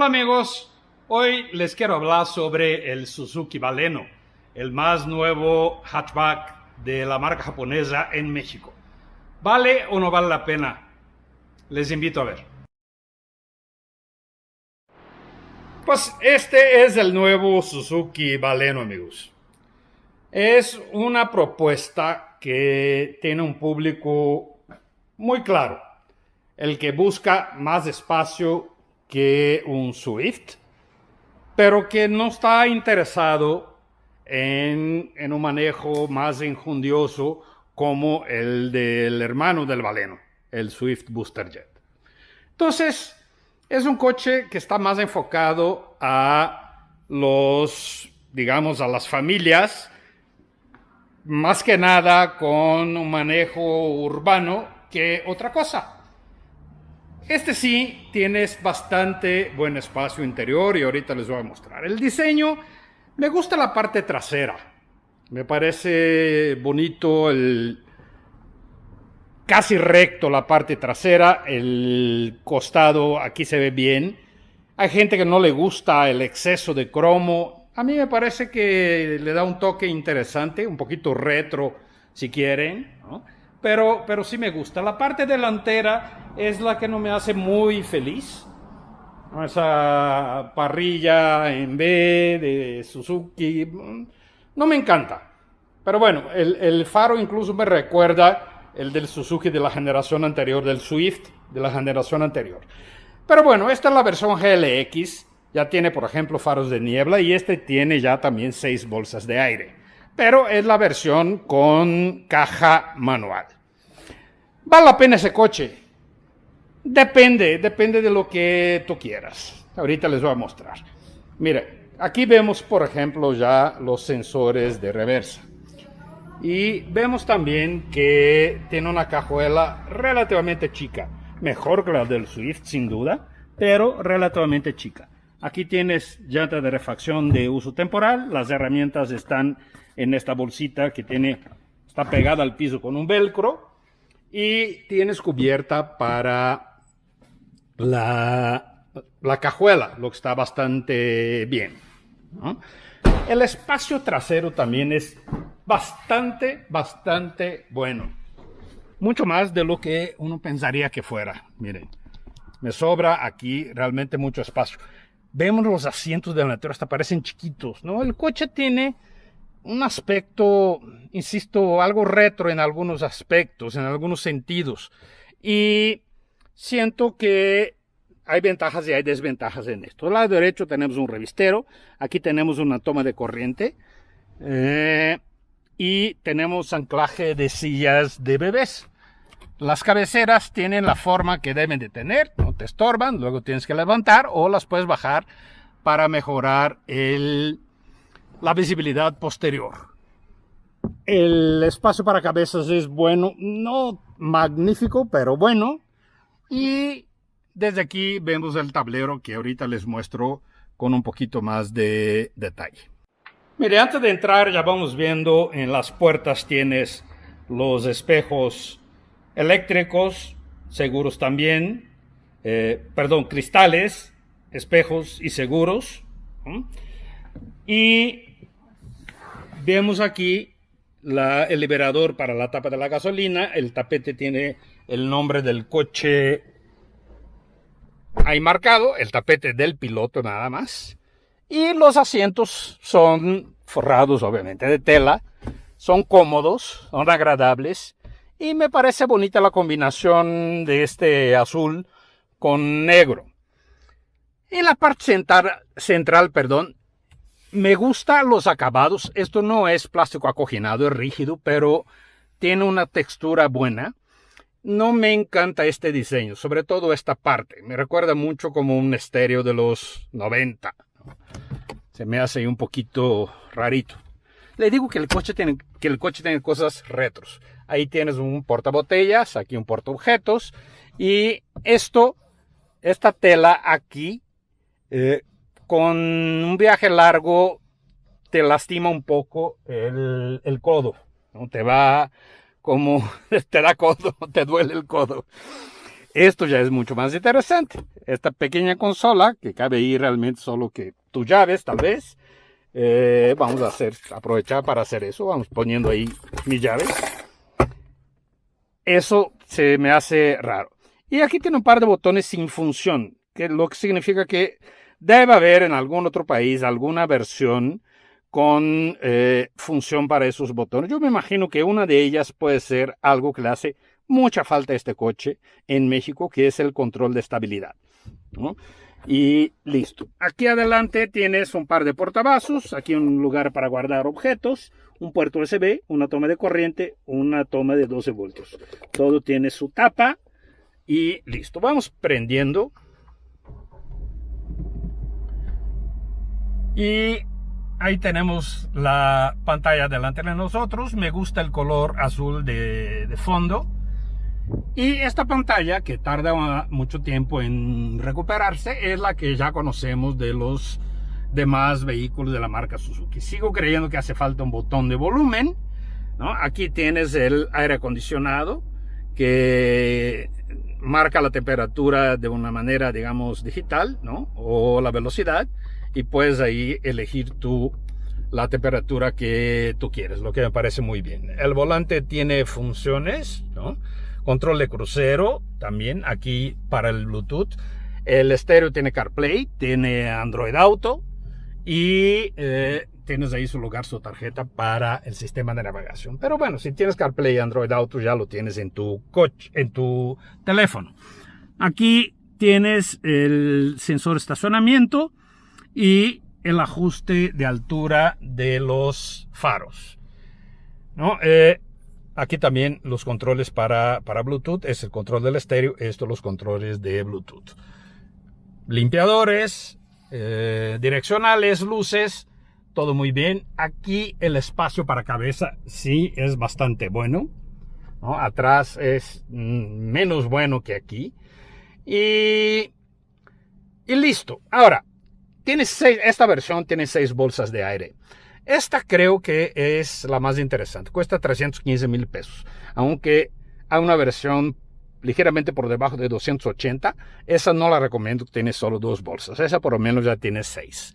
Hola amigos, hoy les quiero hablar sobre el Suzuki Baleno, el más nuevo hatchback de la marca japonesa en México. ¿Vale o no vale la pena? Les invito a ver. Pues este es el nuevo Suzuki Baleno, amigos. Es una propuesta que tiene un público muy claro, el que busca más espacio que un Swift, pero que no está interesado en un manejo más enjundioso como el del hermano del Baleno, el Swift Booster Jet. Entonces, es un coche que está más enfocado a a las familias, más que nada con un manejo urbano que otra cosa. Este sí tienes bastante buen espacio interior y ahorita les voy a mostrar. El diseño, me gusta la parte trasera. Me parece bonito casi recto la parte trasera, el costado aquí se ve bien. Hay gente que no le gusta el exceso de cromo. A mí me parece que le da un toque interesante, un poquito retro si quieren, ¿no? Pero sí me gusta. La parte delantera es la que no me hace muy feliz. Esa parrilla en B de Suzuki no me encanta. Pero bueno, el faro incluso me recuerda el del Suzuki de la generación anterior, del Swift de la generación anterior. Pero bueno, esta es la versión GLX. Ya tiene, por ejemplo, faros de niebla y este tiene ya también 6 bolsas de aire. Pero es la versión con caja manual. ¿Vale la pena ese coche? Depende de lo que tú quieras. Ahorita les voy a mostrar. Mire, aquí vemos, por ejemplo, ya los sensores de reversa. Y vemos también que tiene una cajuela relativamente chica. Mejor que la del Swift, sin duda, pero relativamente chica. Aquí tienes llanta de refacción de uso temporal. Las herramientas están en esta bolsita que está pegada al piso con un velcro. Y tienes cubierta para la cajuela, lo que está bastante bien, ¿no? El espacio trasero también es bastante bueno. Mucho más de lo que uno pensaría que fuera. Miren, me sobra aquí realmente mucho espacio. Vemos los asientos delanteros, hasta parecen chiquitos, ¿no? El coche tiene un aspecto, insisto, algo retro en algunos aspectos, en algunos sentidos. Y siento que hay ventajas y hay desventajas en esto. Al lado derecho tenemos un revistero, aquí tenemos una toma de corriente y tenemos anclaje de sillas de bebés. Las cabeceras tienen la forma que deben de tener, no te estorban, luego tienes que levantar o las puedes bajar para mejorar la visibilidad posterior. El espacio para cabezas es bueno, no magnífico, pero bueno. Y desde aquí vemos el tablero que ahorita les muestro con un poquito más de detalle. Mire, antes de entrar ya vamos viendo en las puertas tienes los espejos eléctricos, seguros también, cristales, espejos y seguros. Y vemos aquí el liberador para la tapa de la gasolina. El tapete tiene el nombre del coche ahí marcado, el tapete del piloto nada más. Y los asientos son forrados obviamente de tela, son cómodos, son agradables y me parece bonita la combinación de este azul con negro. En la parte central, me gustan los acabados. Esto no es plástico acoginado, es rígido, pero tiene una textura buena. No me encanta este diseño, sobre todo esta parte. Me recuerda mucho como un estéreo de los 90. Se me hace un poquito rarito. Le digo que el coche tiene cosas retros. Ahí tienes un portabotellas, aquí un portaobjetos. Y esta tela aquí, con un viaje largo te lastima un poco el codo, ¿no? Te da codo, te duele el codo. esto ya es mucho más interesante. Esta pequeña consola, que cabe ahí realmente solo que tus llaves, tal vez. Vamos a aprovechar para hacer eso. Vamos poniendo ahí mis llaves. Eso se me hace raro. Y aquí tiene un par de botones sin función, lo que significa que debe haber en algún otro país alguna versión con función para esos botones. Yo me imagino que una de ellas puede ser algo que le hace mucha falta a este coche en México, que es el control de estabilidad, ¿no? Y listo. Aquí adelante tienes un par de portavasos, aquí un lugar para guardar objetos, un puerto USB, una toma de corriente, una toma de 12 voltios. Todo tiene su tapa y listo. Vamos prendiendo. Y ahí tenemos la pantalla delante de nosotros. Me gusta el color azul de fondo. Y esta pantalla, que tarda mucho tiempo en recuperarse, es la que ya conocemos de los demás vehículos de la marca Suzuki. Sigo creyendo que hace falta un botón de volumen, ¿no? Aquí tienes el aire acondicionado que marca la temperatura de una manera, digamos, digital, ¿no? O la velocidad, y puedes ahí elegir la temperatura que tú quieres, lo que me parece muy bien. El volante tiene funciones, ¿no? Control de crucero también aquí para el Bluetooth. El estéreo tiene CarPlay, tiene Android Auto y tienes ahí su lugar, su tarjeta para el sistema de navegación. Pero bueno, si tienes CarPlay y Android Auto ya lo tienes en tu coche, en tu teléfono. Aquí tienes el sensor de estacionamiento y el ajuste de altura de los faros, ¿no? Aquí también los controles para Bluetooth, es el control del estéreo, estos los controles de Bluetooth. Limpiadores, direccionales, luces, todo muy bien. Aquí el espacio para cabeza sí es bastante bueno, ¿no? Atrás es menos bueno que aquí. Y listo. Ahora, esta versión tiene 6 bolsas de aire. Esta creo que es la más interesante. Cuesta 315,000 pesos. Aunque hay una versión ligeramente por debajo de 280. Esa no la recomiendo, tiene solo 2 bolsas. Esa por lo menos ya tiene 6.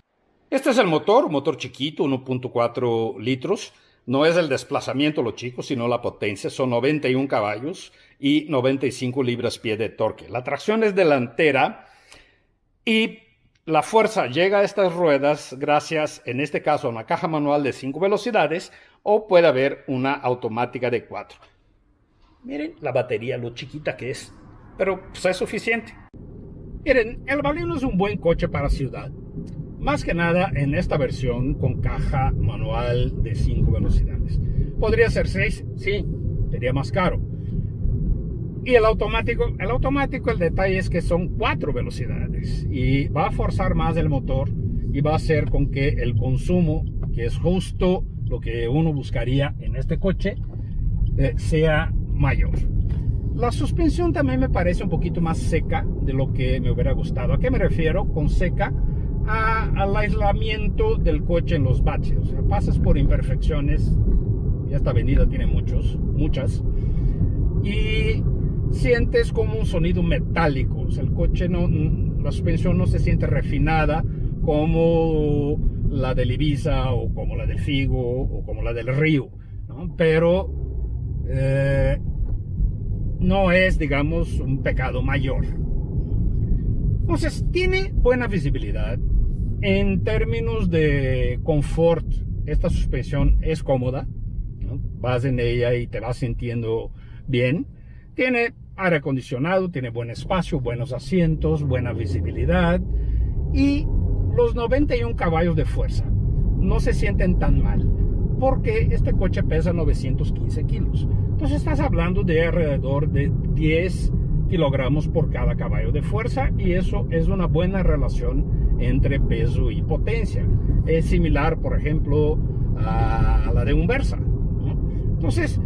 Este es el motor, un motor chiquito, 1.4 litros. No es el desplazamiento lo chico, sino la potencia. Son 91 caballos y 95 libras-pie de torque. La tracción es delantera y la fuerza llega a estas ruedas gracias, en este caso, a una caja manual de 5 velocidades o puede haber una automática de 4. Miren la batería, lo chiquita que es, pero pues, es suficiente. Miren, el Baleno es un buen coche para ciudad. Más que nada en esta versión con caja manual de 5 velocidades. ¿Podría ser 6? Sí, sería más caro. Y el automático, el detalle es que son 4 velocidades y va a forzar más el motor y va a hacer con que el consumo, que es justo lo que uno buscaría en este coche, sea mayor. La suspensión también me parece un poquito más seca de lo que me hubiera gustado. ¿A qué me refiero con seca? Al aislamiento del coche en los baches. O sea, pasas por imperfecciones, y esta avenida tiene muchas, y sientes como un sonido metálico. O sea, el coche la suspensión no se siente refinada como la del Ibiza o como la del Figo o como la del Río, ¿no? Pero no es, digamos, un pecado mayor. Entonces, tiene buena visibilidad. En términos de confort, esta suspensión es cómoda, ¿no? Vas en ella y te vas sintiendo bien. Tiene aire acondicionado, tiene buen espacio, buenos asientos, buena visibilidad y los 91 caballos de fuerza no se sienten tan mal porque este coche pesa 915 kilos. Entonces estás hablando de alrededor de 10 kilogramos por cada caballo de fuerza y eso es una buena relación entre peso y potencia. Es similar, por ejemplo, a la de un Versa, ¿no? Entonces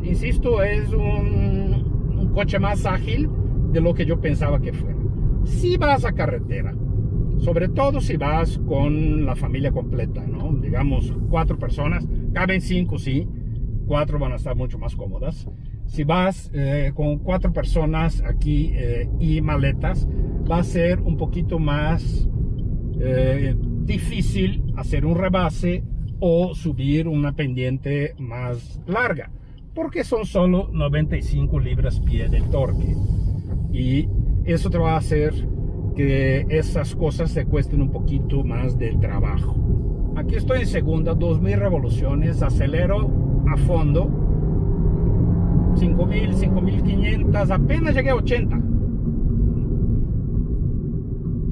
insisto, es un coche más ágil de lo que yo pensaba que fuera. Si vas a carretera, sobre todo si vas con la familia completa, ¿no? Digamos 4 personas, caben 5, sí, 4 van a estar mucho más cómodas. si vas con 4 personas aquí y maletas, va a ser un poquito más difícil hacer un rebase o subir una pendiente más larga, porque son solo 95 libras-pie de torque, y eso te va a hacer que esas cosas te cuesten un poquito más de trabajo. Aquí estoy en segunda, 2000 revoluciones, acelero a fondo, 5000, 5500, apenas llegué a 80.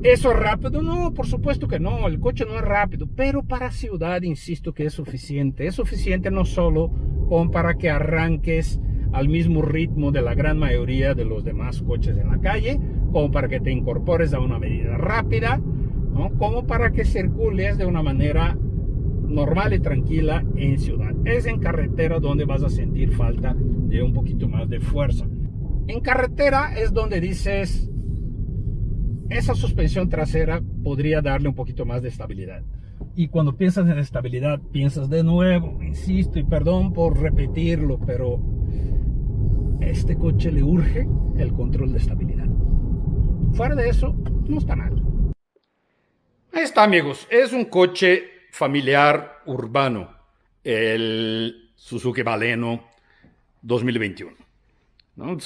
¿Eso es rápido? No, por supuesto que no, el coche no es rápido, pero para ciudad insisto que es suficiente. Es suficiente no solo como para que arranques al mismo ritmo de la gran mayoría de los demás coches en la calle, como para que te incorpores a una medida rápida, ¿no? Como para que circules de una manera normal y tranquila en ciudad. Es en carretera donde vas a sentir falta de un poquito más de fuerza. En carretera es donde dices, esa suspensión trasera podría darle un poquito más de estabilidad. Y cuando piensas en estabilidad, piensas de nuevo, insisto, y perdón por repetirlo, pero este coche le urge el control de estabilidad. Fuera de eso, no está mal. Ahí está, amigos. Es un coche familiar urbano, el Suzuki Baleno 2021. ¿No?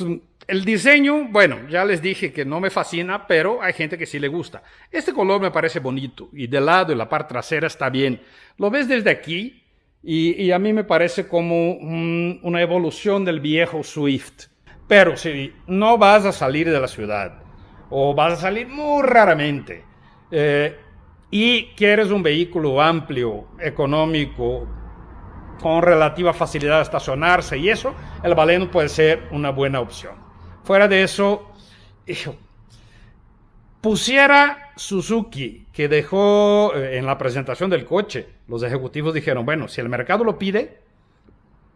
El diseño, bueno, ya les dije que no me fascina, pero hay gente que sí le gusta. Este color me parece bonito, y de lado y la parte trasera está bien. Lo ves desde aquí y a mí me parece como una evolución del viejo Swift. Pero si no vas a salir de la ciudad, o vas a salir muy raramente, y quieres un vehículo amplio, económico, con relativa facilidad de estacionarse y eso, el Baleno puede ser una buena opción. Fuera de eso, pusiera Suzuki, que dejó en la presentación del coche, los ejecutivos dijeron, bueno, si el mercado lo pide,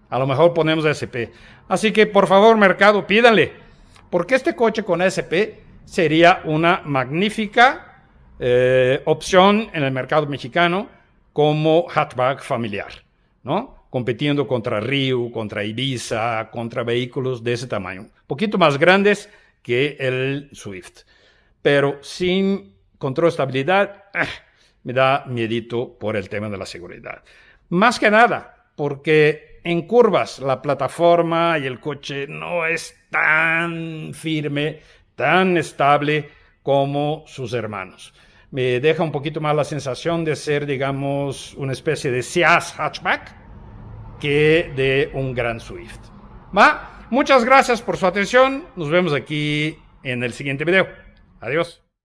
a lo mejor ponemos SP. Así que, por favor, mercado, pídanle, porque este coche con SP sería una magnífica opción en el mercado mexicano como hatchback familiar, ¿no? Compitiendo contra Rio, contra Ibiza, contra vehículos de ese tamaño, un poquito más grandes que el Swift, pero sin control de estabilidad, me da miedito por el tema de la seguridad. Más que nada, porque en curvas la plataforma y el coche no es tan firme, tan estable como sus hermanos. Me deja un poquito más la sensación de ser, digamos, una especie de Ciaz hatchback que de un gran Swift. Muchas gracias por su atención. Nos vemos aquí en el siguiente video. Adiós.